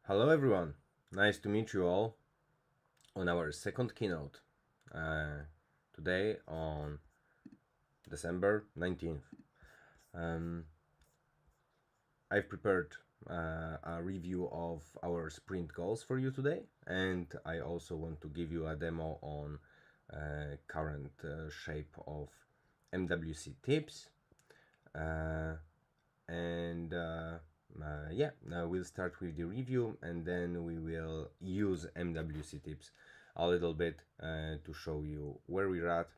Hello everyone, nice to meet you all on our second keynote today on December 19th. Um, I've prepared a review of our sprint goals for you today, and I also want to give you a demo on current shape of MWC tips. And yeah, now we'll start with the review, and then we will use MWC tips a little bit to show you where we're at.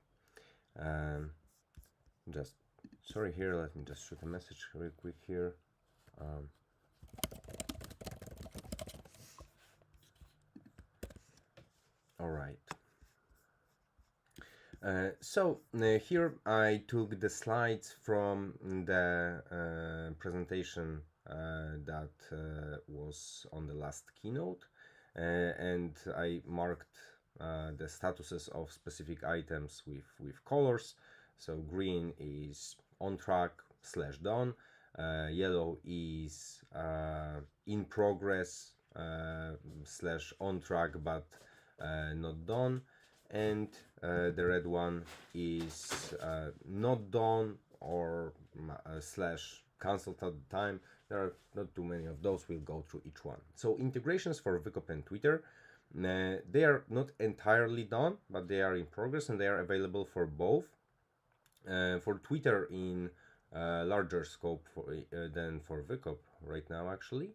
Just sorry here, let me just shoot a message real quick here. All right. Here I took the slides from the presentation that was on the last keynote, and I marked the statuses of specific items with colors. So green is on track / done, yellow is in progress / on track but not done, and the red one is not done or / cancelled at the time. There are not too many of those. We'll go through each one. So integrations for Vcop and Twitter, they are not entirely done, but they are in progress and they are available for both. For Twitter in larger scope than for Vcop right now actually.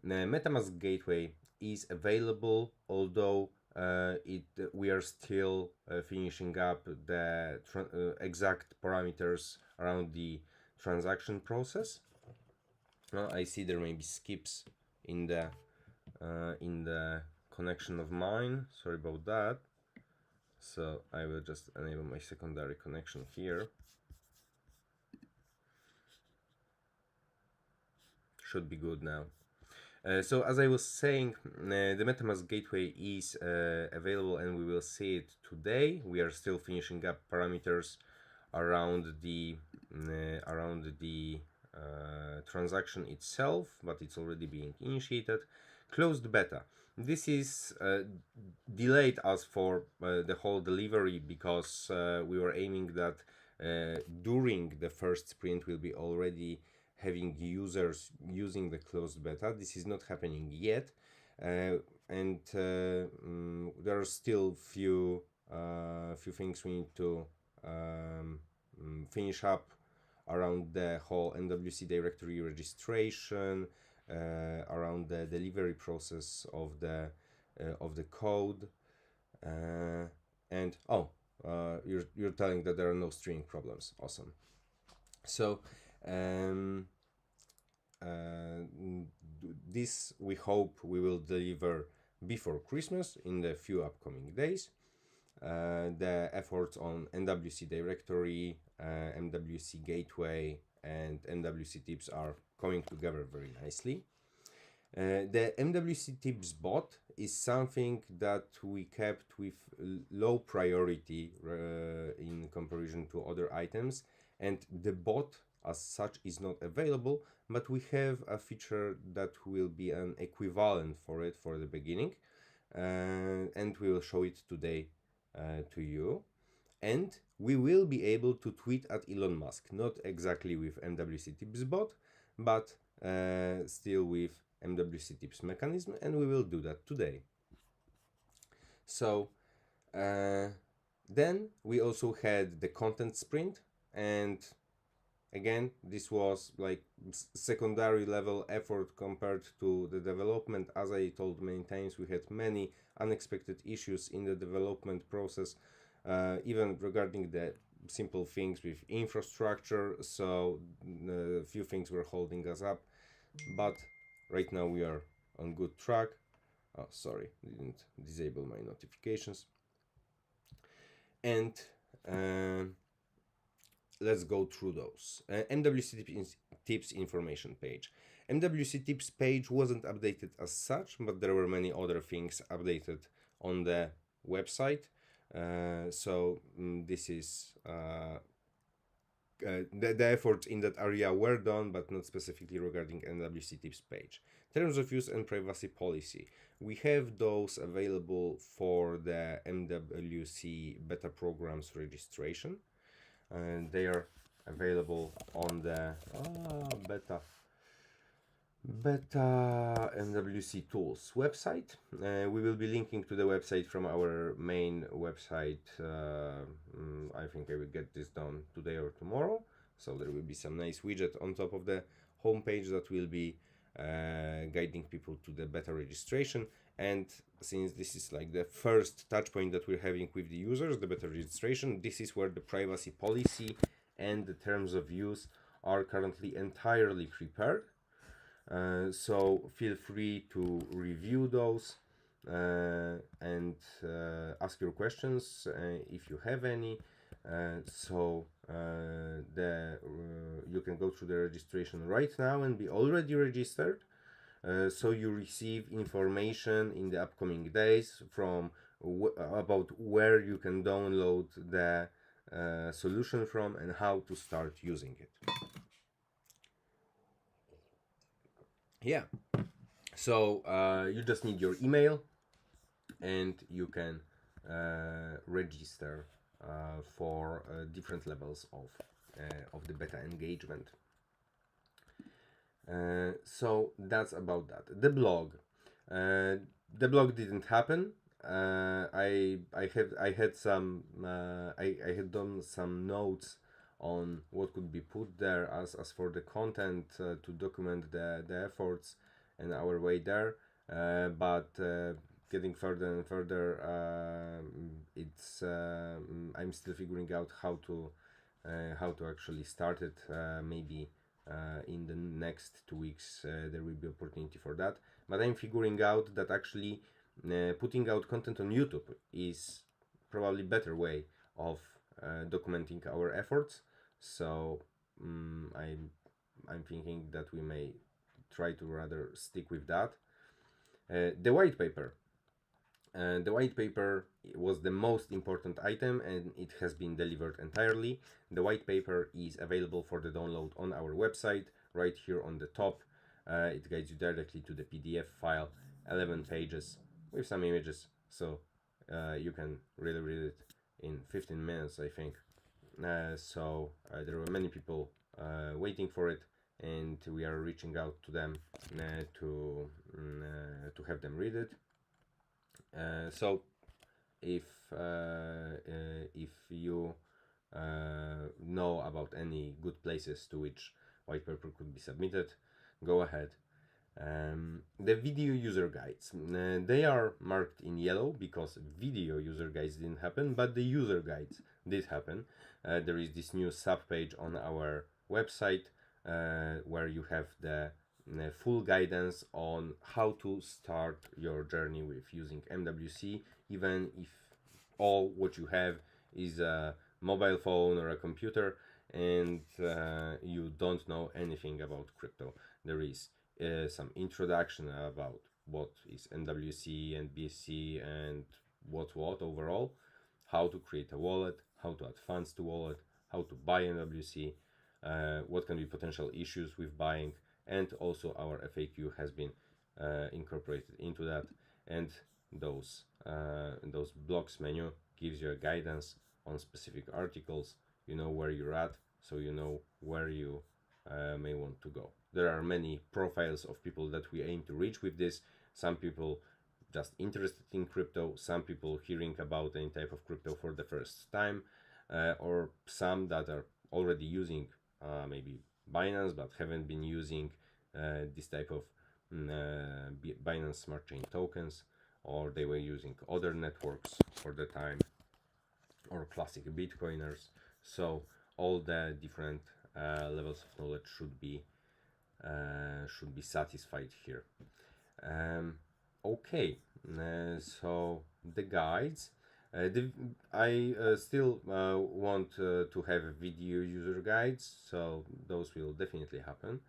MetaMask gateway is available, although we are still finishing up the exact parameters around the transaction process. I see there may be skips in the connection of mine. Sorry about that. So I will just enable my secondary connection here. Should be good now. So as I was saying, the MetaMask gateway is available and we will see it today. We are still finishing up parameters around the transaction itself, but it's already being initiated. Closed beta. This is delayed us for the whole delivery because we were aiming that during the first sprint we'll be already having users using the closed beta. This is not happening yet, and there are still few things we need to finish up around the whole MWC directory registration, around the delivery process of the code, and you're telling that there are no streaming problems. Awesome. So this we hope we will deliver before Christmas in the few upcoming days. The efforts on MWC directory, MWC gateway, and MWC tips are coming together very nicely. The MWC tips bot is something that we kept with low priority in comparison to other items, and the bot as such is not available, but we have a feature that will be an equivalent for it for the beginning, and we will show it today to you. And we will be able to tweet at Elon Musk, not exactly with MWC tips bot, but still with MWC tips mechanism, and we will do that today. So then we also had the content sprint, and again this was like secondary level effort compared to the development. As I told many times, we had many unexpected issues in the development process, even regarding the simple things with infrastructure, so a few things were holding us up, but right now we are on good track. Oh, sorry, didn't disable my notifications. And let's go through those. MWC tips information page. MWC tips page wasn't updated as such, but there were many other things updated on the website. So this is the efforts in that area were done, but not specifically regarding MWC tips page. Terms of use and privacy policy. We have those available for the MWC beta programs registration, and they are available on the beta MWC tools website. We will be linking to the website from our main website. I think I will get this done today or tomorrow, so there will be some nice widget on top of the homepage that will be guiding people to the beta registration. And since this is like the first touch point that we're having with the users, the beta registration, this is where the privacy policy and the terms of use are currently entirely prepared. So feel free to review those and ask your questions if you have any. You can go through the registration right now and be already registered. So you receive information in the upcoming days from about where you can download the solution from and how to start using it. Yeah, so you just need your email and you can register for different levels of the beta engagement. So that's about that. The blog didn't happen. I had done some notes on what could be put there as for the content to document the efforts and our way there, but getting further and further, I'm still figuring out how to actually start it. Maybe in the next 2 weeks there will be opportunity for that, but I'm figuring out that actually putting out content on YouTube is probably better way of documenting our efforts. So I'm thinking that we may try to rather stick with that. The white paper. The white paper was the most important item and it has been delivered entirely. The white paper is available for the download on our website right here on the top. It guides you directly to the PDF file, 11 pages with some images, so you can really read it in 15 minutes, I think. There were many people waiting for it, and we are reaching out to them to have them read it. So if you know about any good places to which white paper could be submitted, go ahead. The video user guides, they are marked in yellow because video user guides didn't happen, but the user guides did happen. There is this new subpage on our website where you have the full guidance on how to start your journey with using MWC, even if all what you have is a mobile phone or a computer and you don't know anything about crypto. There is some introduction about what is MWC and BSC and what overall, how to create a wallet, how to add funds to wallet, how to buy MWC, what can be potential issues with buying, and also our FAQ has been incorporated into that. And those blocks menu gives you a guidance on specific articles. You know where you're at, so you know where you may want to go. There are many profiles of people that we aim to reach with this. Some people just interested in crypto, some people hearing about any type of crypto for the first time, or some that are already using maybe Binance but haven't been using this type of Binance Smart Chain tokens, or they were using other networks for the time, or classic Bitcoiners. So all the different levels of knowledge should be satisfied here. Okay, so the guides. I still want to have video user guides, so those will definitely happen.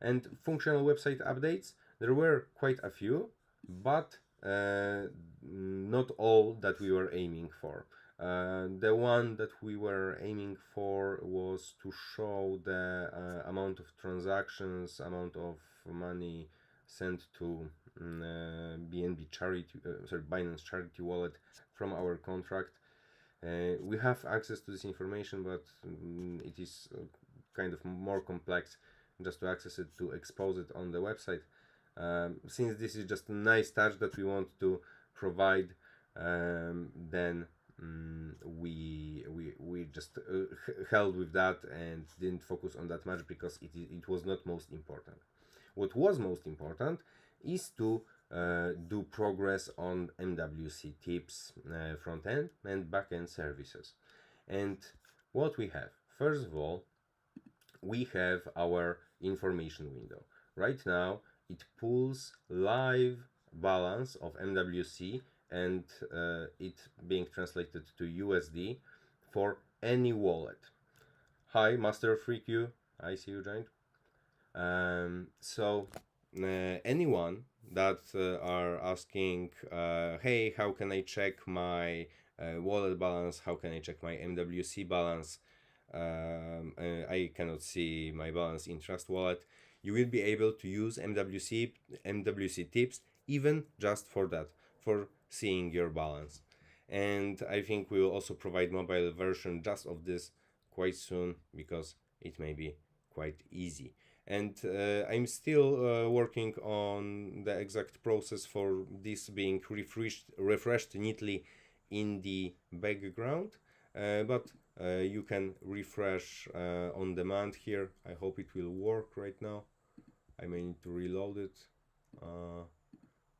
And functional website updates, there were quite a few, but not all that we were aiming for. The one that we were aiming for was to show the amount of transactions, amount of money sent to BNB charity, Binance Charity Wallet from our contract. We have access to this information, but it is kind of more complex just to access it, to expose it on the website. Since this is just a nice touch that we want to provide, then we just held with that and didn't focus on that much because it was not most important. What was most important is to do progress on MWC tips, front end and back end services. And what we have, first of all, we have our information window. Right now, it pulls live balance of MWC and it being translated to USD for any wallet. Hi, Master FreeQ. I see you joined. So anyone that are asking, hey, how can I check my wallet balance? How can I check my MWC balance? I cannot see my balance in Trust Wallet. You will be able to use MWC tips even just for that, for seeing your balance. And I think we will also provide mobile version just of this quite soon because it may be quite easy. And I'm still working on the exact process for this being refreshed neatly in the background, but you can refresh on demand here. I hope it will work right now. I may need to reload it,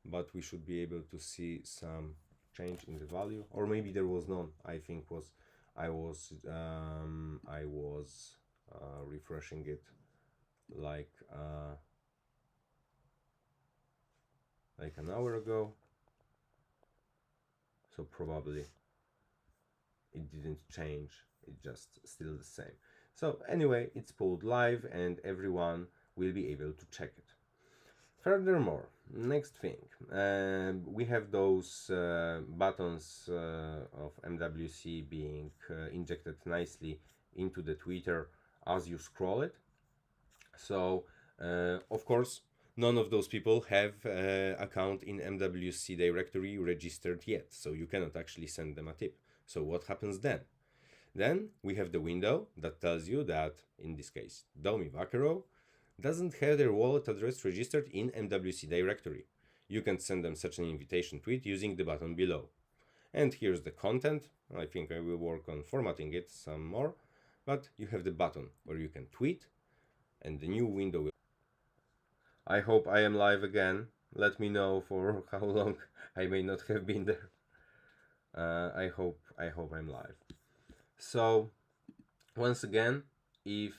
but we should be able to see some change in the value, or maybe there was none. I think I was refreshing it like an hour ago, so probably it didn't change, it's just still the same. So anyway, it's pulled live and everyone will be able to check it. Furthermore, next thing, we have those buttons of MWC being injected nicely into the Twitter as you scroll it. So of course, none of those people have account in MWC directory registered yet, so you cannot actually send them a tip. So what happens then? Then we have the window that tells you that, in this case, Domi Vaquero doesn't have their wallet address registered in MWC directory. You can send them such an invitation tweet using the button below. And here's the content. I think I will work on formatting it some more, but you have the button where you can tweet, and the new window will... I hope I am live again. Let me know for how long I may not have been there. I hope I'm live. So once again, if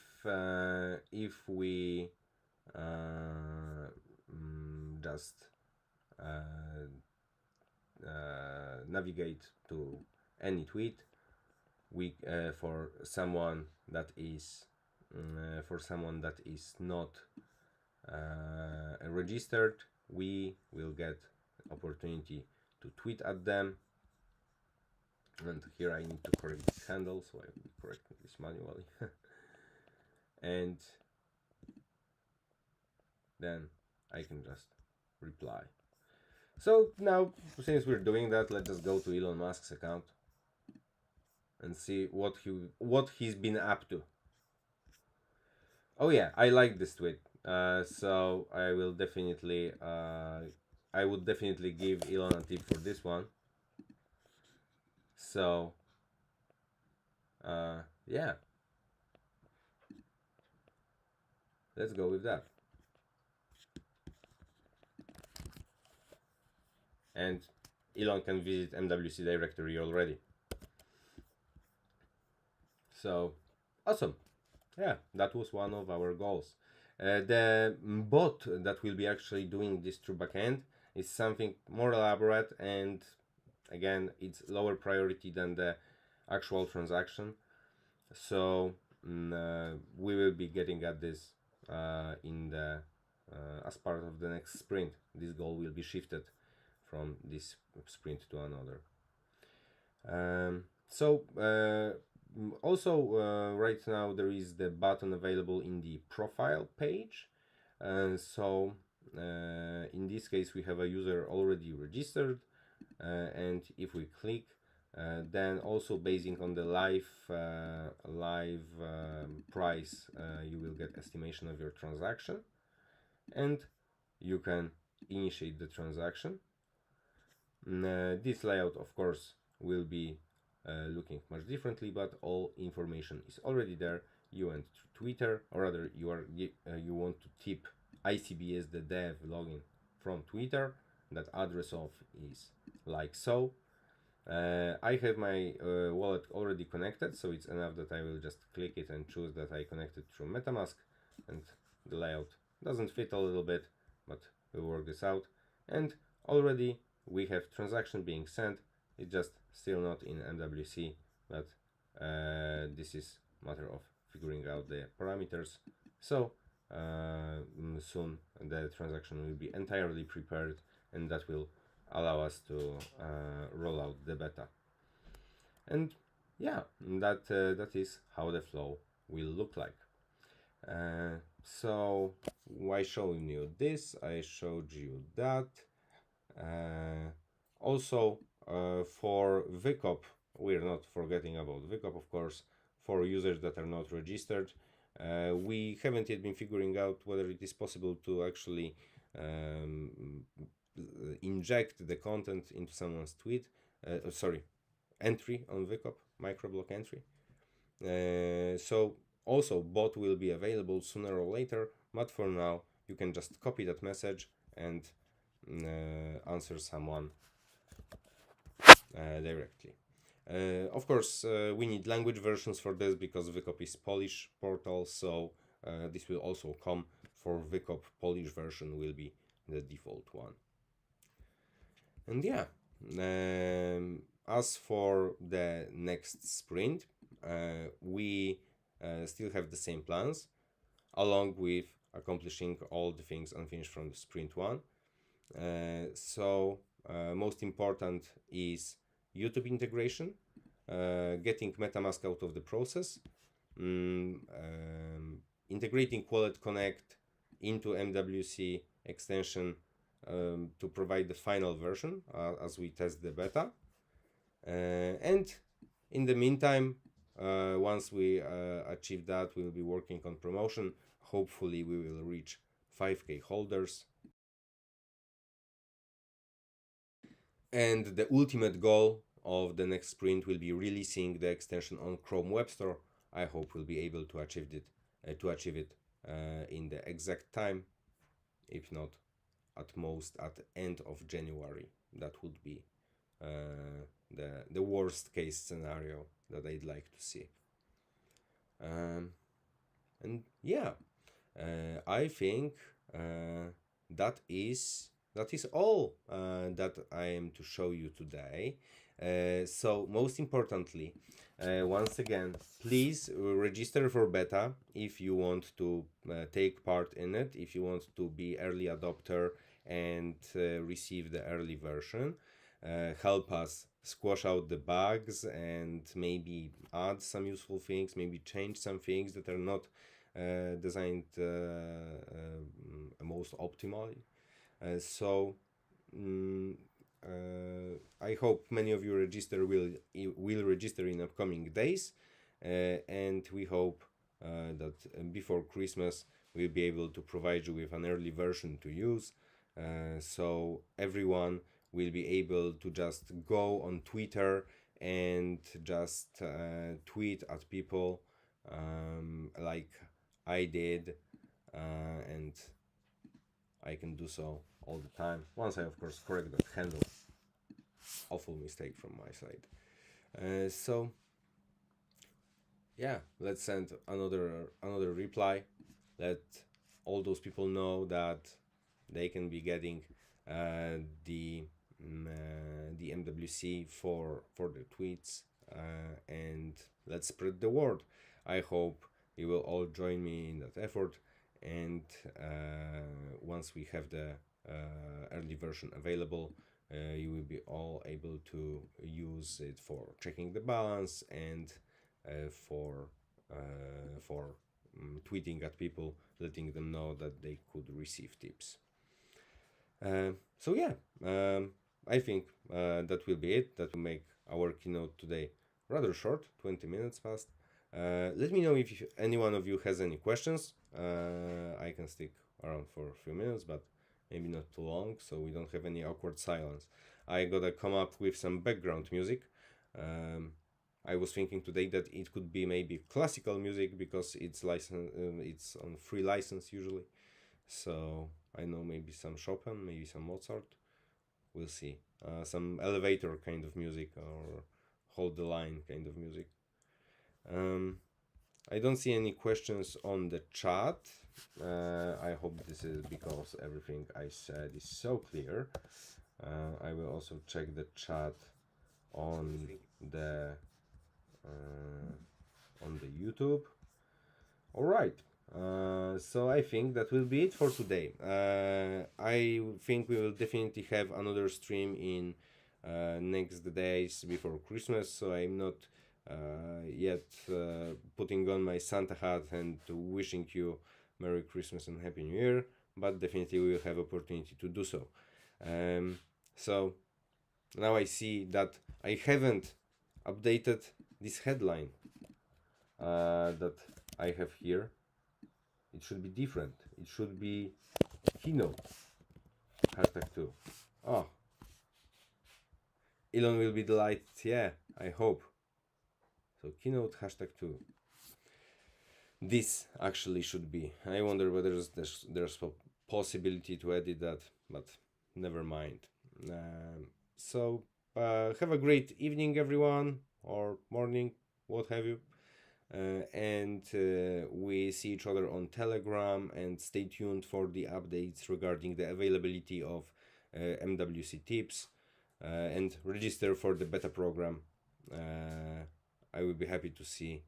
we just navigate to any tweet, we for someone that is not registered, we will get opportunity to tweet at them. And here I need to correct this handle, so I will be correcting this manually. And then I can just reply. So now, since we're doing that, let's just go to Elon Musk's account and see what he's been up to. Oh yeah, I like this tweet. So I will definitely I would definitely give Elon a tip for this one. So yeah, let's go with that. And Elon can visit MWC directory already. So awesome. Yeah, that was one of our goals. The bot that will be actually doing this through backend is something more elaborate, and again, it's lower priority than the actual transaction. So we will be getting at this in the as part of the next sprint. This goal will be shifted from this sprint to another. So also right now there is the button available in the profile page. So in this case we have a user already registered, and if we click, then also basing on the live price, you will get estimation of your transaction, and you can initiate the transaction. This layout of course will be looking much differently, but all information is already there. You went to Twitter, or rather you want to tip ICBS the dev login from Twitter. That address of is like so. I have my wallet already connected, so it's enough that I will just click it and choose that I connected through MetaMask, and the layout doesn't fit a little bit, but we'll work this out. And already we have transaction being sent. It's just still not in MWC, but this is matter of figuring out the parameters. So soon the transaction will be entirely prepared, and that will allow us to roll out the beta. And yeah, that is how the flow will look like. So why showing you this? I showed you that. Also for VCOP, we're not forgetting about VCOP, of course. For users that are not registered, we haven't yet been figuring out whether it is possible to actually inject the content into someone's tweet, entry on VCOP, microblock entry. So also bot will be available sooner or later, but for now you can just copy that message and answer someone directly. Of course, we need language versions for this because VCOP is Polish portal, so this will also come for VCOP. Polish version will be the default one. And yeah, as for the next sprint, we still have the same plans, along with accomplishing all the things unfinished from the sprint one. So most important is YouTube integration, getting MetaMask out of the process, integrating Wallet Connect into MWC extension to provide the final version as we test the beta. And in the meantime, once we achieve that, we will be working on promotion. Hopefully we will reach 5k holders. And the ultimate goal of the next sprint will be releasing the extension on Chrome Web Store. I hope we'll be able to achieve it in the exact time, if not at most at the end of January. That would be the worst case scenario that I'd like to see. And yeah, I think that is all that I am to show you today. So most importantly, once again, please register for beta if you want to take part in it, if you want to be early adopter and receive the early version. Help us squash out the bugs and maybe add some useful things, maybe change some things that are not designed most optimally. So I hope many of you will register in upcoming days, and we hope that before Christmas we'll be able to provide you with an early version to use, so everyone will be able to just go on Twitter and just tweet at people like I did, and I can do so all the time. Once I, of course, correct that handle. Awful mistake from my side. So yeah, let's send another reply. Let all those people know that they can be getting the MWC for the tweets, and let's spread the word. I hope you will all join me in that effort, and once we have the early version available, you will be all able to use it for checking the balance and for tweeting at people, letting them know that they could receive tips. So yeah, I think that will be it. That will make our keynote today rather short, 20 minutes past. Let me know if any one of you has any questions. I can stick around for a few minutes, but maybe not too long, so we don't have any awkward silence. I gotta come up with some background music. I was thinking today that it could be maybe classical music because it's it's on free license usually. So I know maybe some Chopin, maybe some Mozart. We'll see. Some elevator kind of music or hold the line kind of music. I don't see any questions on the chat. I hope this is because everything I said is so clear. I will also check the chat on the YouTube. All right. So I think that will be it for today. I think we will definitely have another stream in next days before Christmas. So I'm not yet putting on my Santa hat and wishing you Merry Christmas and Happy New Year. But definitely we will have opportunity to do so. So now I see that I haven't updated this headline that I have here. It should be different. It should be Keynote #2. Oh, Elon will be delighted. Yeah, I hope. So Keynote #2. This actually should be. I wonder whether there's a possibility to edit that, but never mind. So have a great evening, everyone, or morning, what have you. And we see each other on Telegram, and stay tuned for the updates regarding the availability of MWC tips and register for the beta program. I will be happy to see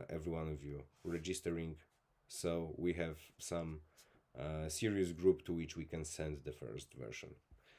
every one of you registering, so we have some serious group to which we can send the first version.